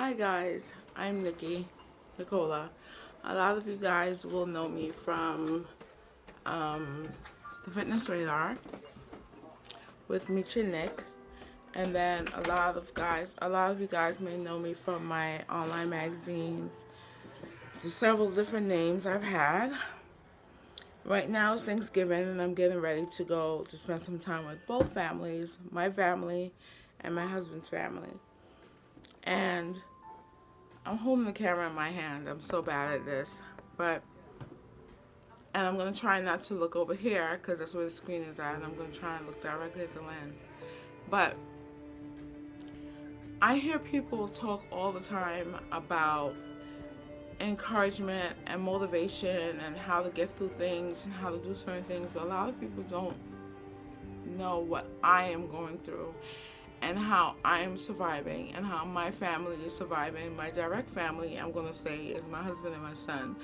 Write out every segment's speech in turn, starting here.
Hi guys, I'm Nicola. A lot of you guys will know me from the Fitness Radar with Meet and Nick, and then a lot of you guys may know me from my online magazines. There's several different names I've had. Right now it's Thanksgiving, and I'm getting ready to go to spend some time with both families, my family and my husband's family. And I'm holding the camera in my hand. I'm so bad at this. And I'm going to try not to look over here because that's where the screen is at. And I'm going to try and look directly at the lens. But I hear people talk all the time about encouragement and motivation and how to get through things and how to do certain things. But a lot of people don't know what I am going through and how I am surviving and how my family is surviving. My direct family, I'm going to say, is my husband and my son,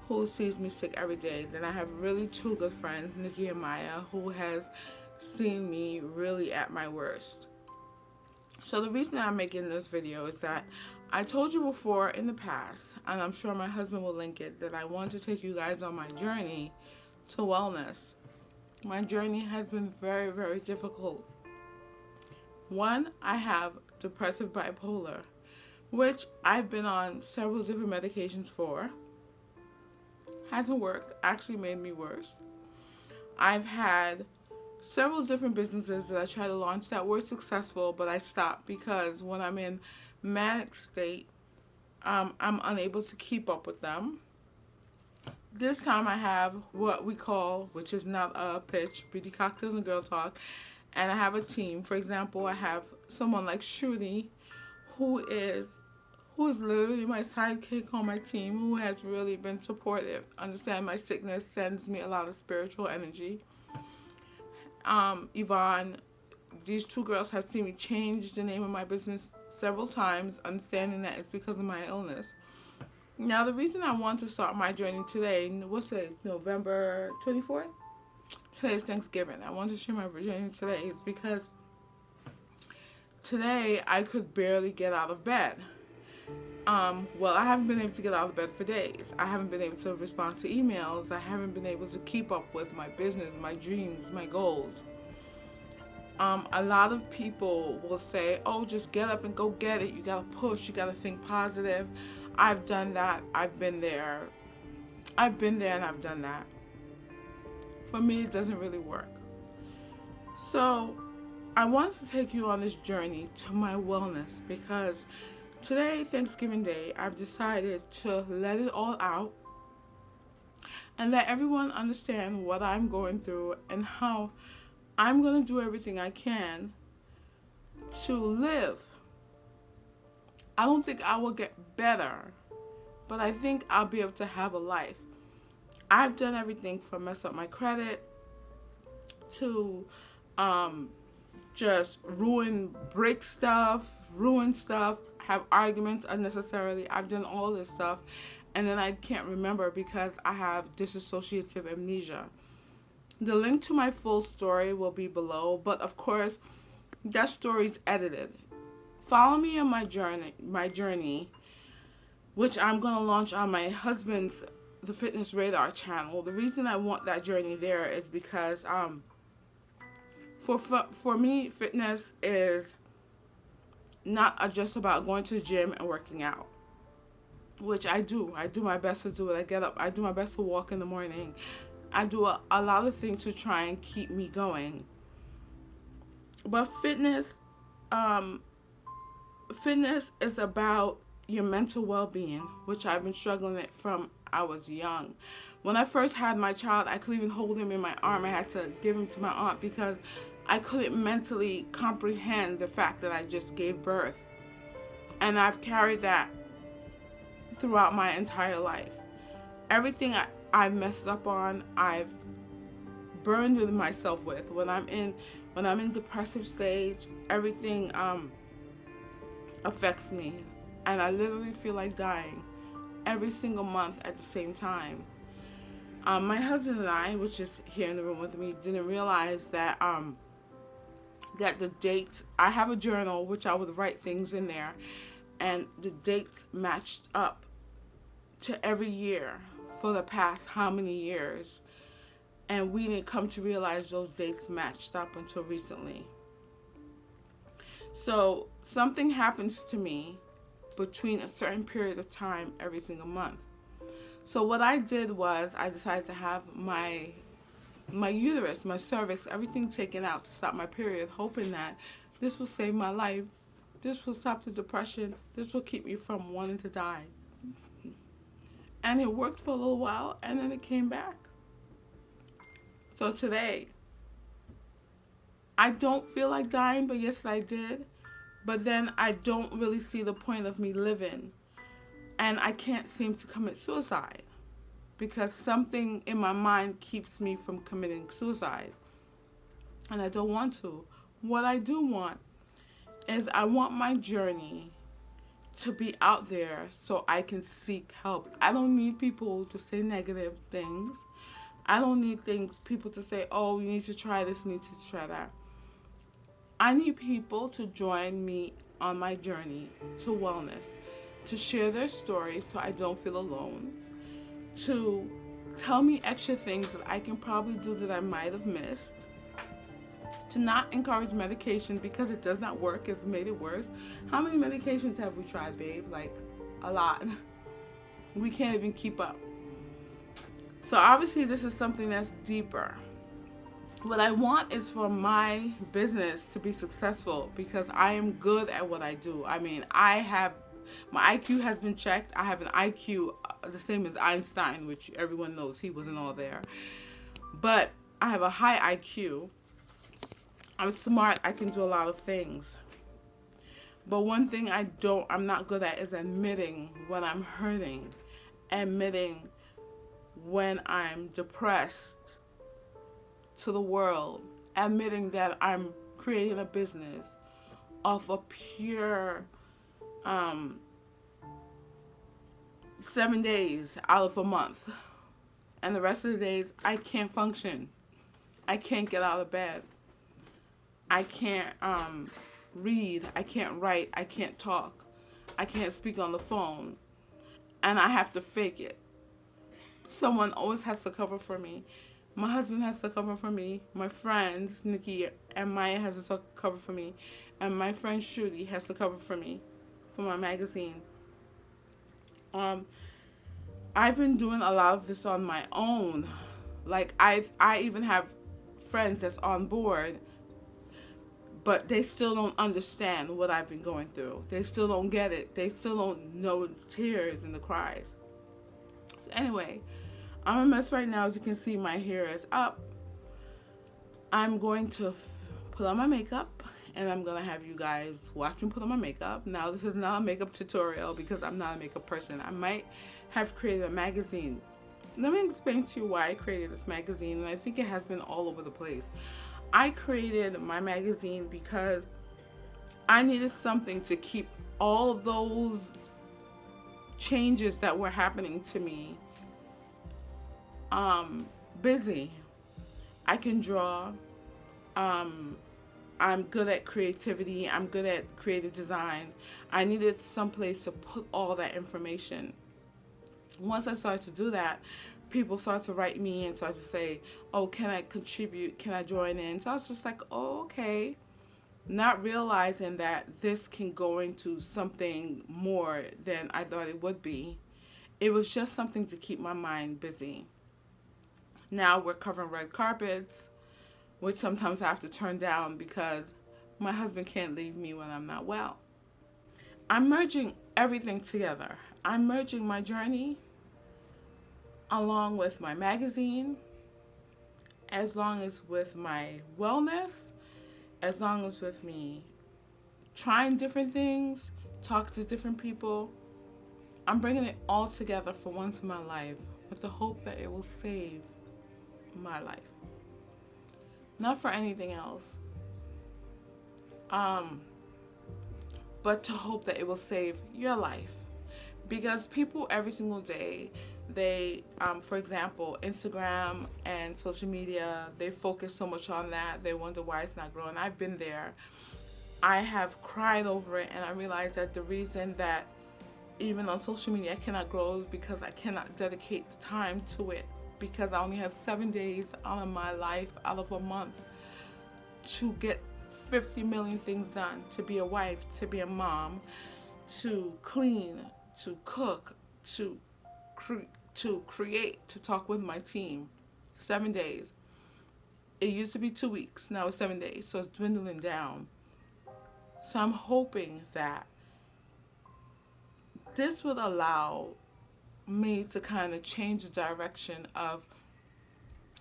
who sees me sick every day. Then I have really two good friends, Nicky and Maya, who has seen me really at my worst. So the reason I'm making this video is that I told you before in the past, and I'm sure my husband will link it, that I want to take you guys on my journey to wellness. My journey has been very, very difficult. One, I have depressive bipolar, which I've been on several different medications for. Hasn't worked, actually made me worse. I've had several different businesses that I tried to launch that were successful, but I stopped because when I'm in manic state, I'm unable to keep up with them. This time I have what we call, which is not a pitch, Beauty Cocktails and Girl Talk, and I have a team. For example, I have someone like Shruti, who is literally my sidekick on my team, who has really been supportive. Understand my sickness sends me a lot of spiritual energy. Yvonne, these two girls have seen me change the name of my business several times, understanding that it's because of my illness. Now, the reason I want to start my journey today, what's it, November 24th? Today is Thanksgiving. I want to share my journey today is because today I could barely get out of bed. Well, I haven't been able to get out of bed for days. I haven't been able to respond to emails. I haven't been able to keep up with my business, my dreams, my goals. A lot of people will say, oh, just get up and go get it. You gotta push, you gotta think positive. I've done that. I've been there and I've done that. For me, it doesn't really work. So I want to take you on this journey to my wellness because today, Thanksgiving Day, I've decided to let it all out and let everyone understand what I'm going through and how I'm going to do everything I can to live. I don't think I will get better, but I think I'll be able to have a life. I've done everything from mess up my credit to just break stuff, ruin stuff, have arguments unnecessarily. I've done all this stuff, and then I can't remember because I have dissociative amnesia. The link to my full story will be below, but of course, that story's edited. Follow me on my journey, which I'm going to launch on my husband's The Fitness Radar channel. The reason I want that journey there is because for me, fitness is not just about going to the gym and working out, which I do. I do my best to do it. I get up. I do my best to walk in the morning. I do a lot of things to try and keep me going. But fitness is about your mental well-being, which I've been struggling with from I was young. When I first had my child, I couldn't even hold him in my arm. I had to give him to my aunt because I couldn't mentally comprehend the fact that I just gave birth. And I've carried that throughout my entire life. Everything I've messed up on, I've burned myself with. When I'm in depressive stage, everything affects me, and I literally feel like dying every single month at the same time. My husband and I, which is here in the room with me, didn't realize that that the date, I have a journal which I would write things in there, and the dates matched up to every year for the past how many years, and we didn't come to realize those dates matched up until recently. So something happens to me between a certain period of time every single month. So what I did was I decided to have my uterus, my cervix, everything taken out to stop my period, hoping that this will save my life. This will stop the depression. This will keep me from wanting to die. And it worked for a little while, and then it came back. So today, I don't feel like dying, but yes, I did. But then I don't really see the point of me living. And I can't seem to commit suicide because something in my mind keeps me from committing suicide. And I don't want to. What I do want is I want my journey to be out there so I can seek help. I don't need people to say negative things. I don't need people to say, oh, you need to try this, you need to try that. I need people to join me on my journey to wellness, to share their stories so I don't feel alone, to tell me extra things that I can probably do that I might have missed, to not encourage medication because it does not work, it's made it worse. How many medications have we tried, babe? Like, a lot. We can't even keep up. So obviously this is something that's deeper. What I want is for my business to be successful because I am good at what I do. I mean, my IQ has been checked. I have an IQ the same as Einstein, which everyone knows he wasn't all there. But I have a high IQ. I'm smart. I can do a lot of things. But one thing I'm not good at is admitting when I'm hurting, admitting when I'm depressed to the world, admitting that I'm creating a business off a pure 7 days out of a month. And the rest of the days, I can't function. I can't get out of bed. I can't read. I can't write. I can't talk. I can't speak on the phone. And I have to fake it. Someone always has to cover for me. My husband has to cover for me. My friends, Nikki and Maya, has to cover for me. And my friend Shruti has to cover for me for my magazine. I've been doing a lot of this on my own. Like, I even have friends that's on board, but they still don't understand what I've been going through. They still don't get it. They still don't know the tears and the cries. So anyway, I'm a mess right now. As you can see, my hair is up. I'm going to put on my makeup, and I'm going to have you guys watch me put on my makeup. Now, this is not a makeup tutorial because I'm not a makeup person. I might have created a magazine. Let me explain to you why I created this magazine, and I think it has been all over the place. I created my magazine because I needed something to keep all of those changes that were happening to me busy. I can draw. I'm good at creativity. I'm good at creative design. I needed some place to put all that information. Once I started to do that, people started to write me and started to say, oh, can I contribute? Can I join in? So I was just like, oh, okay. Not realizing that this can go into something more than I thought it would be. It was just something to keep my mind busy. Now we're covering red carpets, which sometimes I have to turn down because my husband can't leave me when I'm not well. I'm merging everything together. I'm merging my journey along with my magazine, as long as with my wellness, as long as with me trying different things, talking to different people. I'm bringing it all together for once in my life with the hope that it will save my life. Not for anything else. But to hope that it will save your life. Because people every single day, they, for example, Instagram and social media, they focus so much on that. They wonder why it's not growing. I've been there. I have cried over it, and I realized that the reason that even on social media I cannot grow is because I cannot dedicate time to it, because I only have 7 days out of my life, out of a month, to get 50 million things done, to be a wife, to be a mom, to clean, to cook, to create, to talk with my team. 7 days. It used to be 2 weeks, now it's 7 days, so it's dwindling down. So I'm hoping that this would allow me to kind of change the direction of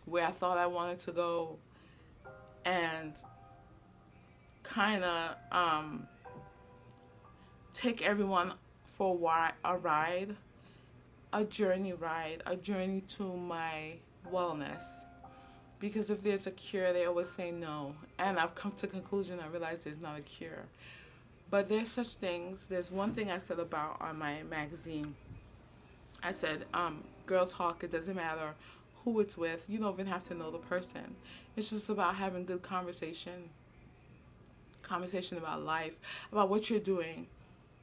where I thought I wanted to go, and kind of take everyone for a ride, a journey to my wellness. Because if there's a cure, they always say no. And I've come to the conclusion, I realize there's not a cure. But there's such things. There's one thing I said about on my magazine. I said, girl talk, it doesn't matter who it's with. You don't even have to know the person. It's just about having good conversation. Conversation about life, about what you're doing,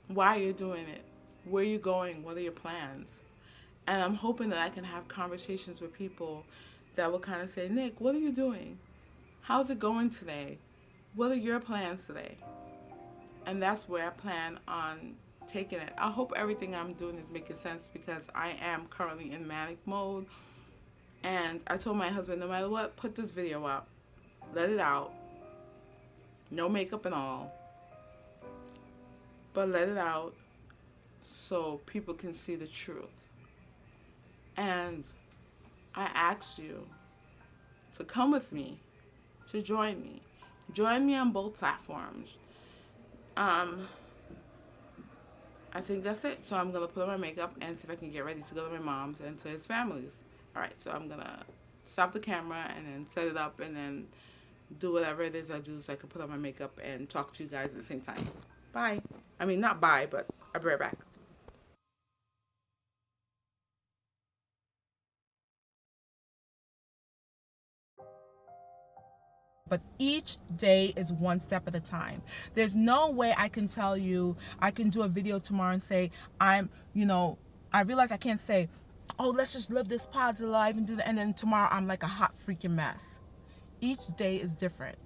why you're doing it, where you're going, what are your plans. And I'm hoping that I can have conversations with people that will kind of say, Nick, what are you doing? How's it going today? What are your plans today? And that's where I plan on taking it. I hope everything I'm doing is making sense, because I am currently in manic mode. And I told my husband, no matter what, put this video up. Let it out. No makeup and all. But let it out so people can see the truth. And I ask you to come with me, to join me. Join me on both platforms. I think that's it. So I'm going to put on my makeup and see if I can get ready to go to my mom's and to his family's. All right, so I'm going to stop the camera and then set it up and then do whatever it is I do so I can put on my makeup and talk to you guys at the same time. Bye. I mean, not bye, but I'll be right back. But each day is one step at a time. There's no way I can tell you, I can do a video tomorrow and say, I realize I can't say, oh, let's just live this positive life and do that. And then tomorrow I'm like a hot freaking mess. Each day is different.